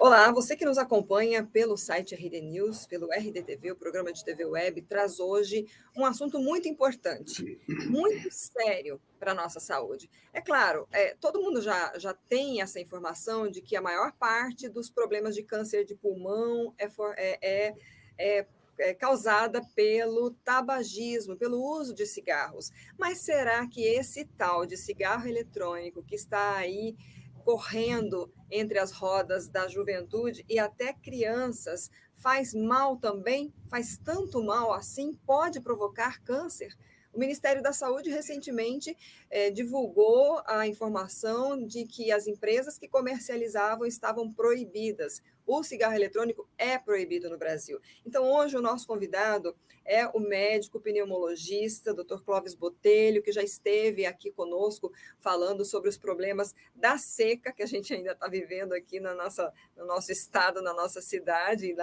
Olá, você que nos acompanha pelo site RD News, pelo RDTV, o programa de TV Web, traz hoje um assunto muito importante, muito sério para a nossa saúde. É claro, todo mundo já tem essa informação de que a maior parte dos problemas de câncer de pulmão é causada pelo tabagismo, pelo uso de cigarros. Mas será que esse tal de cigarro eletrônico que está aí correndo entre as rodas da juventude e até crianças, faz mal também? Faz tanto mal assim? Pode provocar câncer? O Ministério da Saúde recentemente divulgou a informação de que as empresas que comercializavam estavam proibidas. O cigarro eletrônico é proibido no Brasil. Então, hoje, o nosso convidado é o médico pneumologista, Dr. Clóvis Botelho, que já esteve aqui conosco falando sobre os problemas da seca que a gente ainda está vivendo aqui no nosso estado, na nossa cidade.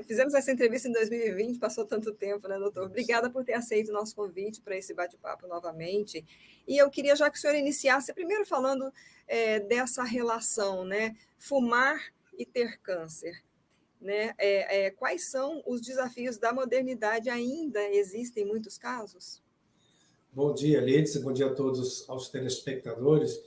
Fizemos essa entrevista em 2020, passou tanto tempo, né, doutor? Obrigada por ter aceito o nosso convite para esse bate-papo novamente. E eu queria já que o senhor iniciasse, primeiro falando dessa relação, né? Fumar e ter câncer. Né? Quais são os desafios da modernidade? Ainda existem muitos casos? Bom dia, Letícia. Bom dia a todos aos telespectadores.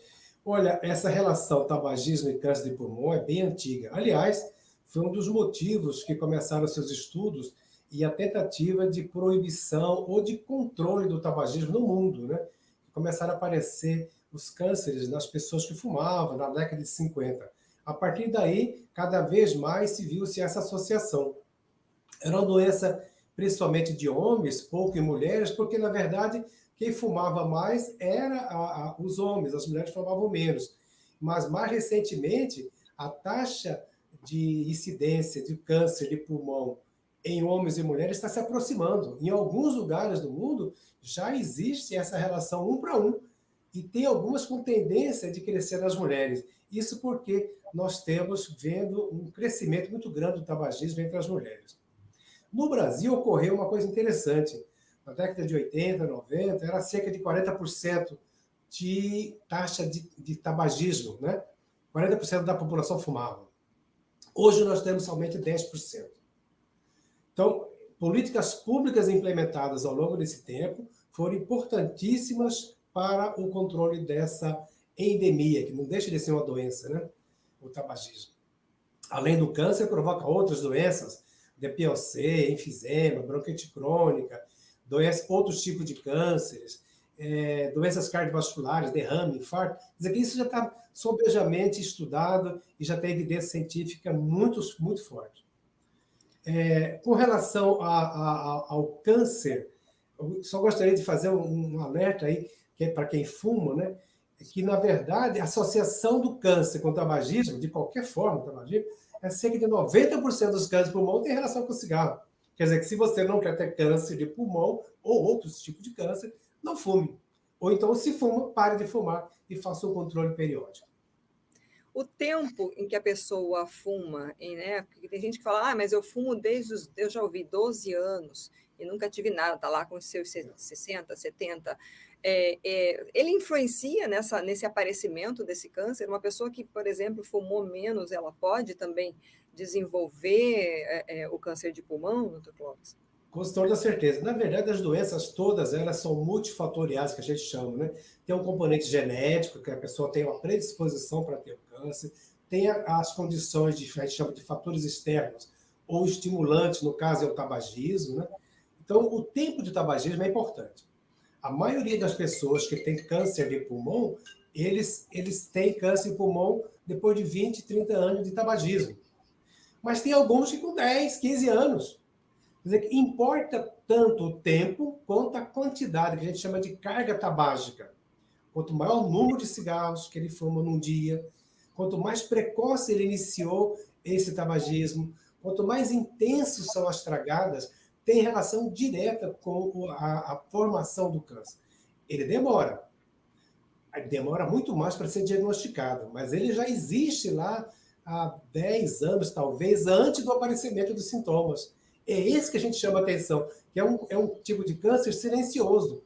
Olha, essa relação tabagismo e câncer de pulmão é bem antiga. Aliás, foi um dos motivos que começaram seus estudos e a tentativa de proibição ou de controle do tabagismo no mundo, né? Começaram a aparecer os cânceres nas pessoas que fumavam na década de 50. A partir daí, cada vez mais se viu-se essa associação. Era uma doença principalmente de homens, pouco em mulheres, porque, na verdade, quem fumava mais era os homens, as mulheres fumavam menos. Mas, mais recentemente, a taxa de incidência de câncer de pulmão em homens e mulheres está se aproximando. Em alguns lugares do mundo já existe essa relação 1 para 1. E tem algumas com tendência de crescer nas mulheres. Isso porque nós temos vendo um crescimento muito grande do tabagismo entre as mulheres. No Brasil ocorreu uma coisa interessante. Na década de 80, 90, era cerca de 40% de taxa de tabagismo, né? 40% da população fumava. Hoje nós temos somente 10%. Então, políticas públicas implementadas ao longo desse tempo foram importantíssimas para o controle dessa endemia, que não deixa de ser uma doença, né? O tabagismo. Além do câncer, provoca outras doenças, DPOC, enfisema, bronquite crônica, outros tipos de cânceres, doenças cardiovasculares, derrame, infarto. Quer dizer que isso já está sobejamente estudado e já tem evidência científica muito, muito forte. Com relação ao câncer, eu só gostaria de fazer um alerta aí, que é para quem fuma, né? Que, na verdade, a associação do câncer com o tabagismo, de qualquer forma, o tabagismo, é cerca de 90% dos cânceres de pulmão tem relação com o cigarro. Quer dizer que se você não quer ter câncer de pulmão ou outros tipos de câncer, não fume. Ou então, se fuma, pare de fumar e faça um controle periódico. O tempo em que a pessoa fuma, né? Porque tem gente que fala, mas eu fumo eu já ouvi 12 anos e nunca tive nada, está lá com os seus 60, 70. Ele influencia nesse aparecimento desse câncer? Uma pessoa que, por exemplo, fumou menos, ela pode também desenvolver o câncer de pulmão, doutor Clóvis? Com toda certeza. Na verdade, as doenças todas, elas são multifatoriais, que a gente chama, né? Tem um componente genético, que a pessoa tem uma predisposição para ter o câncer, tem as condições a gente chama de fatores externos, ou estimulantes, no caso é o tabagismo, né? Então, o tempo de tabagismo é importante. A maioria das pessoas que tem câncer de pulmão, eles têm câncer de pulmão depois de 20, 30 anos de tabagismo. Mas tem alguns que com 10, 15 anos. Quer dizer, que importa tanto o tempo quanto a quantidade, que a gente chama de carga tabágica. Quanto maior o número de cigarros que ele fuma num dia, quanto mais precoce ele iniciou esse tabagismo, quanto mais intensos são as tragadas, tem relação direta com a formação do câncer. Ele demora muito mais para ser diagnosticado, mas ele já existe lá há 10 anos, talvez, antes do aparecimento dos sintomas. É esse que a gente chama atenção, que é um tipo de câncer silencioso.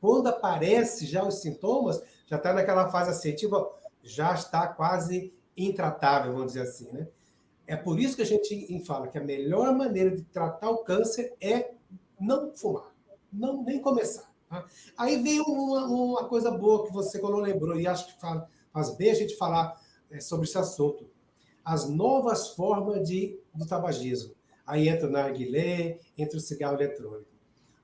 Quando aparece já os sintomas, já está naquela fase assim, tipo, já está quase intratável, vamos dizer assim, né? É por isso que a gente fala que a melhor maneira de tratar o câncer é não fumar, não nem começar. Tá? Aí veio uma coisa boa que você não lembrou, e acho que faz bem a gente falar sobre esse assunto. As novas formas do tabagismo. Aí entra o narguilé, entra o cigarro eletrônico.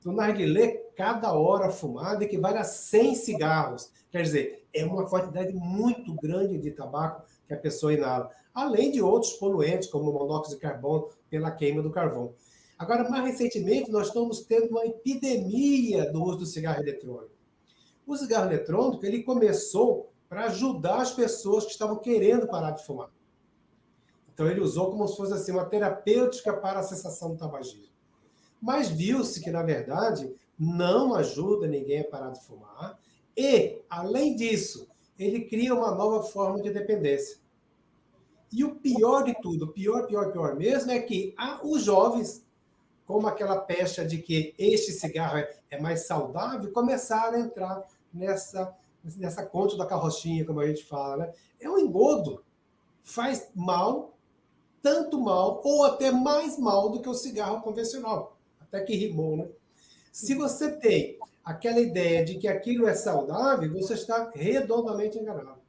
No narguilé, cada hora fumada equivale a 100 cigarros. Quer dizer, é uma quantidade muito grande de tabaco que a pessoa inala. Além de outros poluentes, como o monóxido de carbono, pela queima do carvão. Agora, mais recentemente, nós estamos tendo uma epidemia do uso do cigarro eletrônico. O cigarro eletrônico, ele começou para ajudar as pessoas que estavam querendo parar de fumar. Então, ele usou como se fosse assim, uma terapêutica para a cessação do tabagismo. Mas viu-se que, na verdade, não ajuda ninguém a parar de fumar. E, além disso, ele cria uma nova forma de dependência. E o pior de tudo, pior mesmo, é que os jovens, como aquela pecha de que este cigarro é mais saudável, começaram a entrar nessa conta da carrochinha, como a gente fala. Né? É um engodo. Faz mal, tanto mal, ou até mais mal do que o cigarro convencional. Até que rimou, né? Se você tem aquela ideia de que aquilo é saudável, você está redondamente enganado.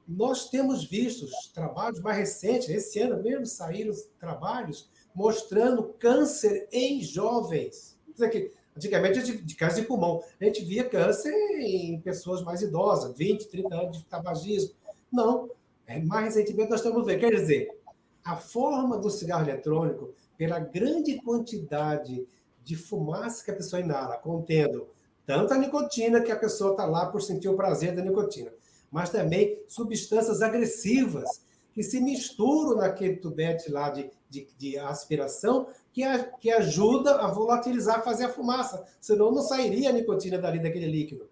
Nós temos visto trabalhos mais recentes, esse ano mesmo saíram trabalhos mostrando câncer em jovens. Quer dizer que, antigamente, de câncer de pulmão, a gente via câncer em pessoas mais idosas, 20, 30 anos de tabagismo. Não, mais recentemente nós estamos vendo. Quer dizer, a forma do cigarro eletrônico, pela grande quantidade de fumaça que a pessoa inala, contendo tanto a nicotina, que a pessoa está lá por sentir o prazer da nicotina, mas também substâncias agressivas que se misturam naquele tubete lá de aspiração, que ajuda a volatilizar, fazer a fumaça, senão não sairia a nicotina dali daquele líquido.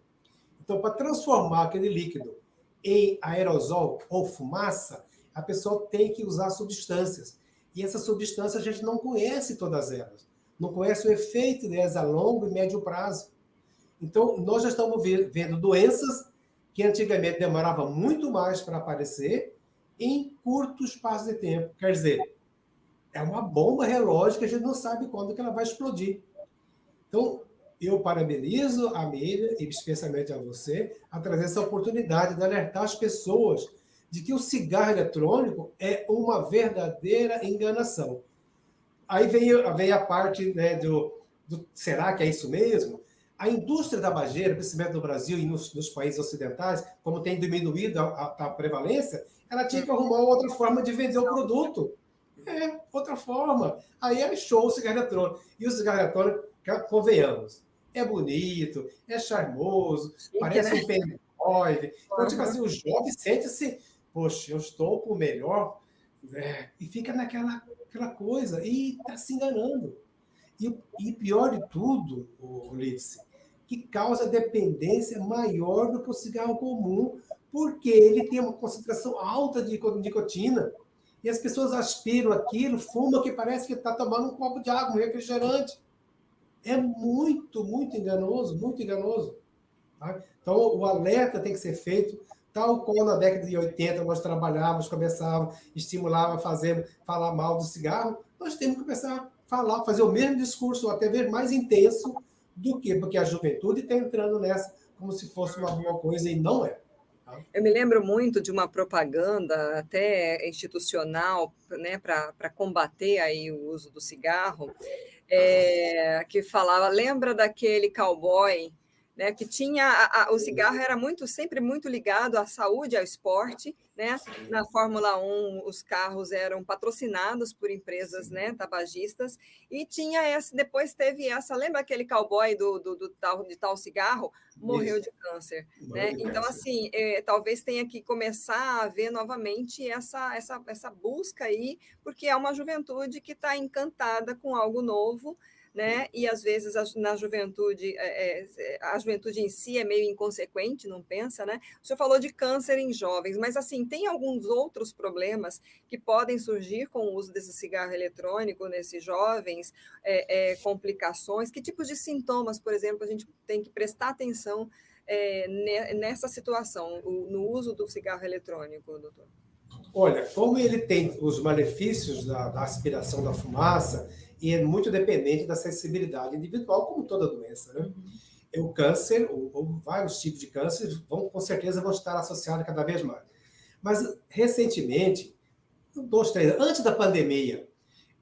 Então, para transformar aquele líquido em aerosol ou fumaça, a pessoa tem que usar substâncias. E essas substâncias a gente não conhece todas elas. Não conhece o efeito delas a longo e médio prazo. Então, nós já estamos vendo doenças que antigamente demorava muito mais para aparecer em curto espaço de tempo. Quer dizer, é uma bomba relógio que a gente não sabe quando que ela vai explodir. Então, eu parabenizo a mídia, e especialmente a você, a trazer essa oportunidade de alertar as pessoas de que o cigarro eletrônico é uma verdadeira enganação. Aí vem a parte, né, será que é isso mesmo? A indústria tabageira, principalmente no Brasil e nos países ocidentais, como tem diminuído a prevalência, ela tinha que arrumar outra forma de vender o produto. Outra forma. Aí achou o cigarro eletrônico. E o cigarro eletrônico, convenhamos, é bonito, é charmoso, Chique, parece né? um pendrive. Então, tipo assim, Uhum. o jovem sente-se, poxa, eu estou com o melhor, né? E fica aquela coisa, e está se enganando. E pior de tudo, o Lídice, que causa dependência maior do que o cigarro comum, porque ele tem uma concentração alta de nicotina. E as pessoas aspiram aquilo, fumam, que parece que está tomando um copo de água, um refrigerante. É muito, muito enganoso, muito enganoso. Tá? Então, o alerta tem que ser feito, tal qual na década de 80 nós trabalhávamos, começávamos, estimulávamos, falar mal do cigarro, nós temos que começar a falar, fazer o mesmo discurso, ou até ver mais intenso do que, porque a juventude está entrando nessa como se fosse uma boa coisa e não é. Tá? Eu me lembro muito de uma propaganda até institucional, né, para combater aí o uso do cigarro, que falava, lembra daquele cowboy, né, que tinha o cigarro era sempre muito ligado à saúde, ao esporte, né? Na Fórmula 1 os carros eram patrocinados por empresas, né, tabagistas, e depois teve essa, lembra aquele cowboy do tal cigarro? Morreu Isso. de câncer, Morreu né? de Então, câncer. assim, talvez tenha que começar a ver novamente essa busca aí, porque é uma juventude que está encantada com algo novo, né? E às vezes na juventude, a juventude em si é meio inconsequente, não pensa, né? O senhor falou de câncer em jovens, mas assim, tem alguns outros problemas que podem surgir com o uso desse cigarro eletrônico nesses jovens, complicações, que tipos de sintomas, por exemplo, a gente tem que prestar atenção nessa situação, no uso do cigarro eletrônico, doutor? Olha, como ele tem os malefícios da aspiração da fumaça, e é muito dependente da sensibilidade individual, como toda doença, né? Uhum. O câncer, ou vários tipos de câncer, com certeza vão estar associados cada vez mais. Mas, recentemente, 2, 3 antes da pandemia,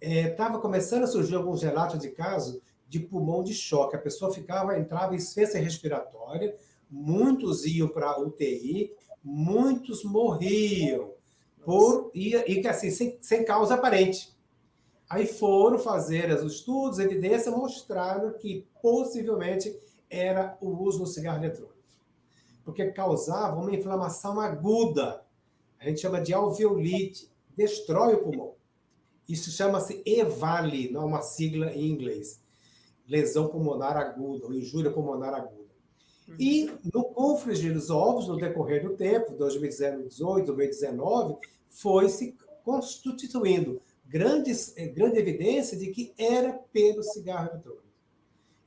estava começando a surgir alguns relatos de casos de pulmão de choque. A pessoa entrava em ciência respiratória, muitos iam para a UTI, muitos morriam, Nossa. e assim, sem causa aparente. Aí foram fazer os estudos, evidência, mostraram que possivelmente era o uso do cigarro eletrônico, porque causava uma inflamação aguda, a gente chama de alveolite, destrói o pulmão. Isso chama-se EVALI, não é uma sigla em inglês. Lesão pulmonar aguda, ou injúria pulmonar aguda. Uhum. E com frigir dos ovos, no decorrer do tempo, 2018, 2019, foi se constituindo grande evidência de que era pelo cigarro eletrônico.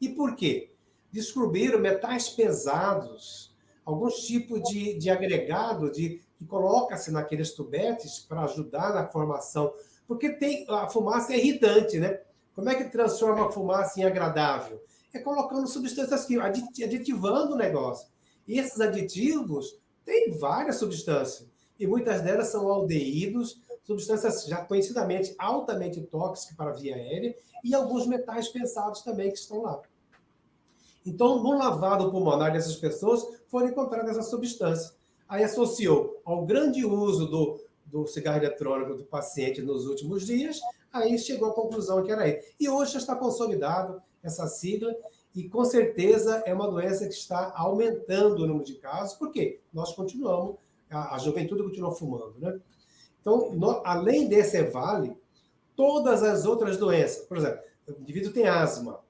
E por quê? Descobriram metais pesados, alguns tipos de agregado que coloca-se naqueles tubetes para ajudar na formação, porque a fumaça é irritante, né? Como é que transforma a fumaça em agradável? É colocando substâncias químicas, aditivando o negócio. E esses aditivos têm várias substâncias, e muitas delas são aldeídos, substâncias já conhecidamente altamente tóxicas para a via aérea, e alguns metais pesados também que estão lá. Então, no lavado pulmonar dessas pessoas, foram encontradas essas substâncias. Aí associou ao grande uso do cigarro eletrônico do paciente nos últimos dias, aí chegou à conclusão que era ele. E hoje já está consolidado essa sigla, e com certeza é uma doença que está aumentando o número de casos, porque nós continuamos, a juventude continua fumando, né? Então, além desse EVALI, todas as outras doenças, por exemplo, o indivíduo tem asma,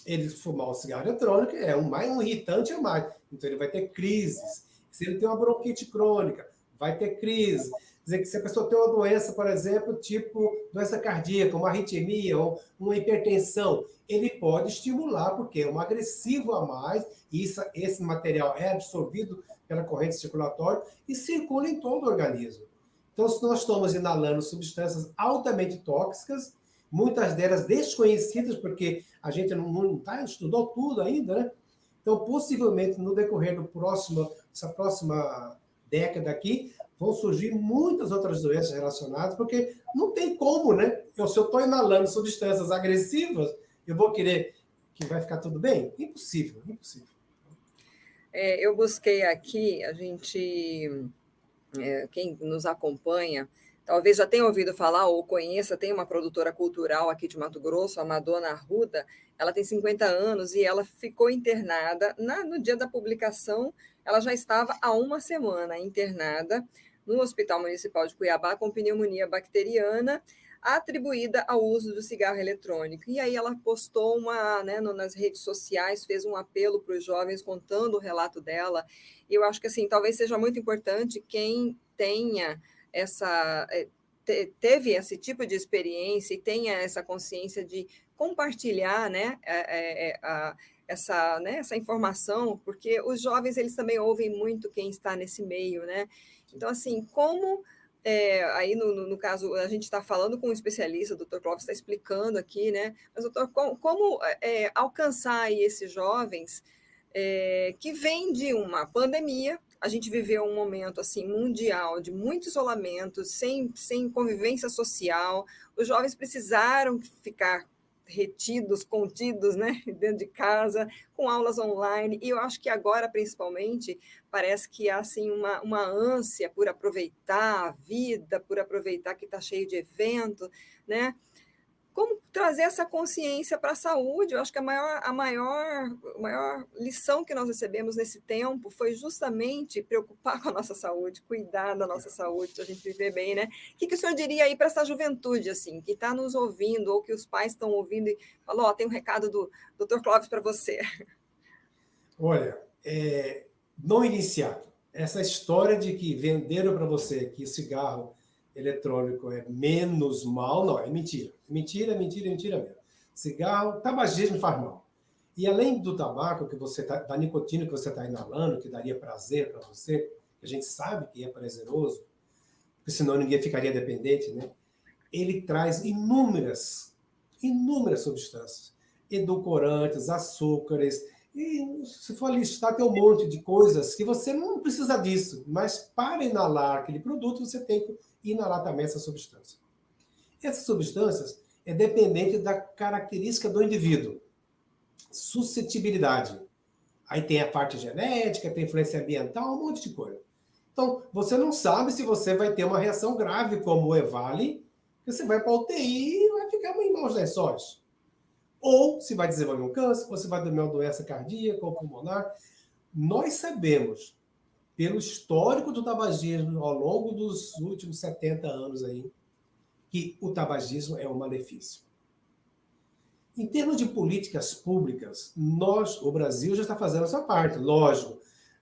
ele fumar o cigarro eletrônico é um irritante a mais. Então, ele vai ter crises. Se ele tem uma bronquite crônica, vai ter crise. Quer dizer que se a pessoa tem uma doença, por exemplo, tipo doença cardíaca, uma arritmia ou uma hipertensão, ele pode estimular, porque é um agressivo a mais, e esse material é absorvido pela corrente circulatória e circula em todo o organismo. Então, se nós estamos inalando substâncias altamente tóxicas, muitas delas desconhecidas, porque a gente não estudou tudo ainda, né? Então, possivelmente, no decorrer dessa próxima década aqui, vão surgir muitas outras doenças relacionadas, porque não tem como, né? Se eu estou inalando substâncias agressivas, eu vou querer que vai ficar tudo bem? Impossível, impossível. Eu busquei aqui, quem nos acompanha, talvez já tenha ouvido falar ou conheça, tem uma produtora cultural aqui de Mato Grosso, a Madonna Arruda, ela tem 50 anos e ela ficou internada, no dia da publicação, ela já estava há uma semana internada no Hospital Municipal de Cuiabá com pneumonia bacteriana atribuída ao uso do cigarro eletrônico. E aí ela postou nas redes sociais, fez um apelo para os jovens contando o relato dela. E eu acho que assim, talvez seja muito importante quem tenha teve esse tipo de experiência e tenha essa consciência de compartilhar, né, essa informação, porque os jovens eles também ouvem muito quem está nesse meio, né? Então assim, como aí no caso a gente está falando com um especialista, o Dr. Clóvis está explicando aqui, né? Mas doutor, como alcançar aí esses jovens que vêm de uma pandemia? A gente viveu um momento assim mundial de muito isolamento, sem convivência social. Os jovens precisaram ficar retidos, contidos, né, dentro de casa, com aulas online. E eu acho que agora, principalmente, parece que há assim uma ânsia por aproveitar a vida, por aproveitar que está cheio de evento, né? Como trazer essa consciência para a saúde? Eu acho que a maior lição que nós recebemos nesse tempo foi justamente preocupar com a nossa saúde, cuidar da nossa saúde, para a gente viver bem, né? O que o senhor diria aí para essa juventude, assim, que está nos ouvindo, ou que os pais estão ouvindo e falou, ó, tem um recado do Dr. Clóvis para você. Olha, no iniciado, essa história de que venderam para você que o cigarro eletrônico é menos mal, não, é mentira. Mentira, mentira, mentira mesmo. Cigarro, tabagismo faz mal. E além do tabaco, da nicotina que você está inalando, que daria prazer para você, que a gente sabe que é prazeroso, porque senão ninguém ficaria dependente, né? Ele traz inúmeras substâncias, edulcorantes, açúcares, e se for listar, tem um monte de coisas que você não precisa disso, mas para inalar aquele produto, você tem que inalar também essa substância. Essas substâncias é dependente da característica do indivíduo. Suscetibilidade. Aí tem a parte genética, tem influência ambiental, um monte de coisa. Então, você não sabe se você vai ter uma reação grave como o EVALI, que você vai para a UTI e vai ficar em maus lençóis. Ou se vai desenvolver um câncer, ou se vai ter uma doença cardíaca ou pulmonar. Nós sabemos, pelo histórico do tabagismo ao longo dos últimos 70 anos aí, que o tabagismo é um malefício. Em termos de políticas públicas, o Brasil já está fazendo a sua parte, lógico.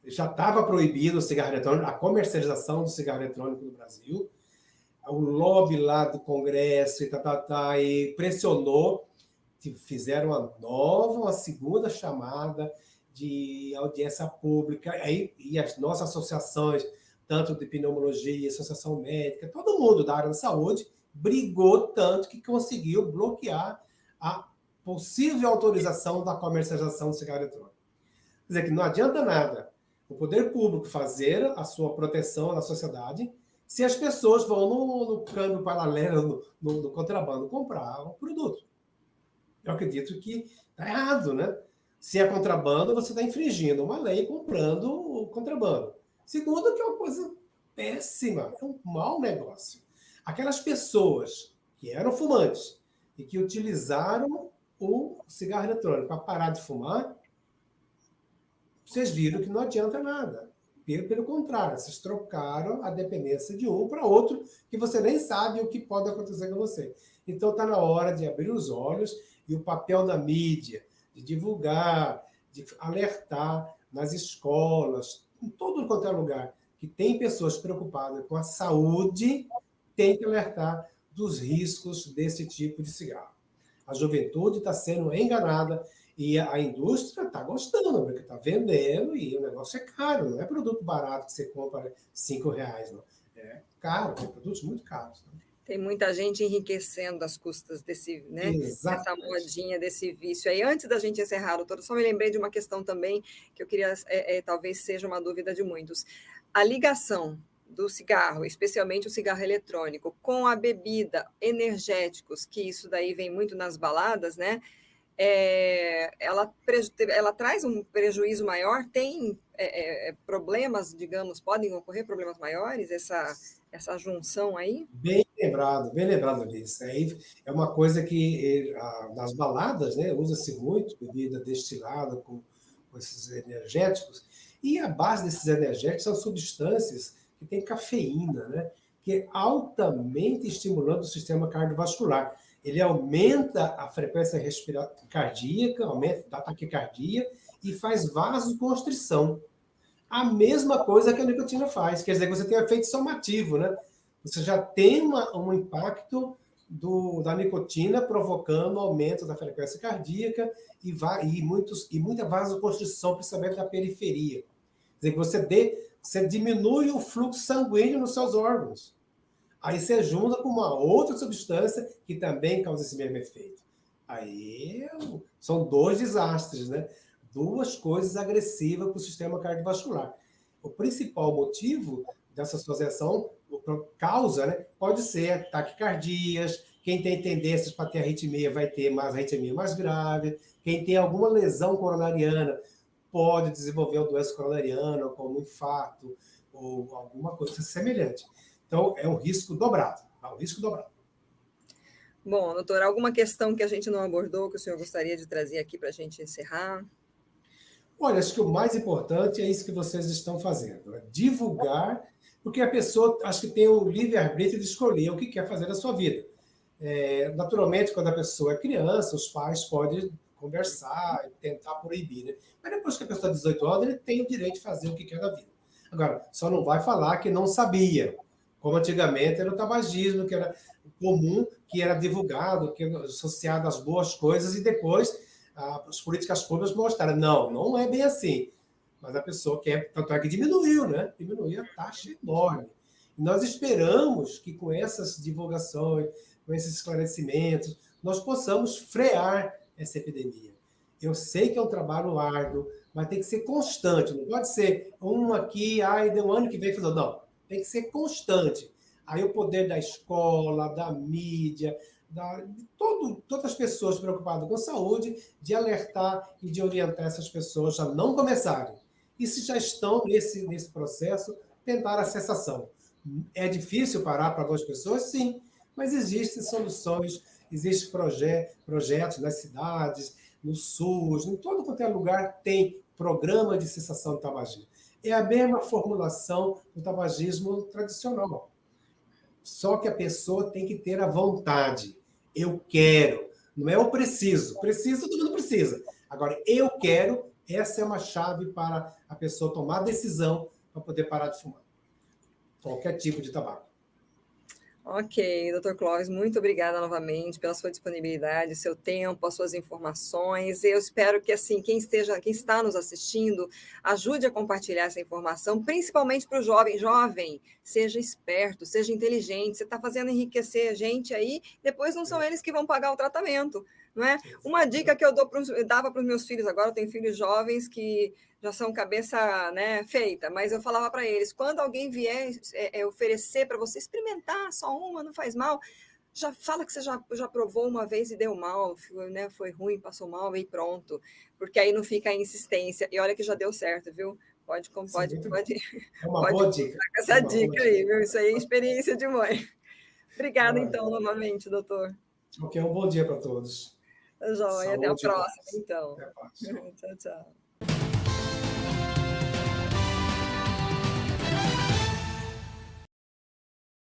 Já estava proibido o cigarro eletrônico, a comercialização do cigarro eletrônico no Brasil. O lobby lá do Congresso e pressionou, fizeram uma segunda chamada de audiência pública, e as nossas associações, tanto de pneumologia, associação médica, todo mundo da área da saúde, brigou tanto que conseguiu bloquear a possível autorização da comercialização do cigarro eletrônico. Quer dizer que não adianta nada o poder público fazer a sua proteção na sociedade se as pessoas vão no câmbio paralelo, no contrabando, comprar o produto. Eu acredito que está errado, né? Se é contrabando, você está infringindo uma lei comprando o contrabando. Segundo, que é uma coisa péssima, é um mau negócio. Aquelas pessoas que eram fumantes e que utilizaram o cigarro eletrônico para parar de fumar, vocês viram que não adianta nada. Pelo contrário, vocês trocaram a dependência de um para outro, que você nem sabe o que pode acontecer com você. Então está na hora de abrir os olhos, e o papel da mídia, de divulgar, de alertar nas escolas, em todo quanto é lugar, que tem pessoas preocupadas com a saúde, tem que alertar dos riscos desse tipo de cigarro. A juventude está sendo enganada e a indústria está gostando, porque está vendendo e o negócio é caro, não é produto barato que você compra R$5, não. É caro, tem produtos muito caros. Né? Tem muita gente enriquecendo às custas dessa modinha, desse vício. Aí, antes da gente encerrar, doutora, só me lembrei de uma questão também que eu queria, talvez seja uma dúvida de muitos. A ligação do cigarro, especialmente o cigarro eletrônico, com a bebida, energéticos, que isso daí vem muito nas baladas, né? Ela traz um prejuízo maior? Tem problemas, digamos, podem ocorrer problemas maiores, essa junção aí? Bem lembrado, Liz. Aí é uma coisa que nas baladas, né, usa-se muito bebida destilada com esses energéticos, e a base desses energéticos são substâncias que têm cafeína, né, que é altamente estimulante o sistema cardiovascular. Ele aumenta a frequência cardíaca, aumenta a taquicardia e faz vasoconstrição. A mesma coisa que a nicotina faz, quer dizer que você tem um efeito somativo, né? Você já tem um impacto da nicotina provocando aumento da frequência cardíaca e muita vasoconstrição, principalmente na periferia. Quer dizer que você diminui o fluxo sanguíneo nos seus órgãos. Aí você junta com uma outra substância que também causa esse mesmo efeito. Aí são dois desastres, né? Duas coisas agressivas para o sistema cardiovascular. O principal motivo dessa associação, causa, né, pode ser taquicardias, quem tem tendências para ter arritmia vai ter mais arritmia mais grave, quem tem alguma lesão coronariana pode desenvolver uma doença coronariana, como um infarto, ou alguma coisa semelhante. Então, é um risco dobrado. Bom, doutora, alguma questão que a gente não abordou, que o senhor gostaria de trazer aqui para a gente encerrar? Olha, acho que o mais importante é isso que vocês estão fazendo, é divulgar, porque a pessoa, acho que tem o livre-arbítrio de escolher o que quer fazer da sua vida. Naturalmente, quando a pessoa é criança, os pais podem conversar e tentar proibir, né? Mas depois que a pessoa tem 18 anos, ele tem o direito de fazer o que quer da vida. Agora, só não vai falar que não sabia, como antigamente era o tabagismo, que era comum, que era divulgado, que era associado às boas coisas, e depois as políticas públicas mostraram, não é bem assim. Mas a pessoa quer, tanto é que diminuiu, né? Diminuiu a taxa enorme. Nós esperamos que com essas divulgações, com esses esclarecimentos, nós possamos frear essa epidemia. Eu sei que é um trabalho árduo, mas tem que ser constante, não pode ser um aqui, ai, deu um ano que vem, fazer. Não, tem que ser constante. Aí o poder da escola, da mídia, de todas as pessoas preocupadas com saúde, de alertar e de orientar essas pessoas a não começarem. E se já estão nesse processo, tentar a cessação. É difícil parar para algumas pessoas? Sim, mas existem soluções, existem projetos nas cidades, no SUS, em todo quanto é lugar tem programa de cessação do tabagismo. É a mesma formulação do tabagismo tradicional. Só que a pessoa tem que ter a vontade. Eu quero. Não é eu preciso. Preciso, todo mundo precisa. Agora, eu quero, essa é uma chave para a pessoa tomar a decisão para poder parar de fumar. Qualquer tipo de tabaco. Ok, Dr. Clóvis, muito obrigada novamente pela sua disponibilidade, seu tempo, as suas informações. Eu espero que assim quem está nos assistindo, ajude a compartilhar essa informação, principalmente para o jovem. Jovem, seja esperto, seja inteligente. Você está fazendo enriquecer a gente aí, depois não são eles que vão pagar o tratamento, não é? Uma dica que eu dava para os meus filhos agora, eu tenho filhos jovens que já são cabeça, né, feita, mas eu falava para eles, quando alguém vier oferecer para você experimentar só uma, não faz mal, já fala que você já provou uma vez e deu mal, né, foi ruim, passou mal e pronto, porque aí não fica a insistência, e olha que já deu certo, viu? Pode é uma boa dica. Com essa dica aí, viu? Isso aí é experiência de mãe. Obrigada, então, novamente, doutor. Ok, um bom dia para todos. Tá joia, até a Saúde e próxima, paz. então. Até a próxima. Tchau, tchau.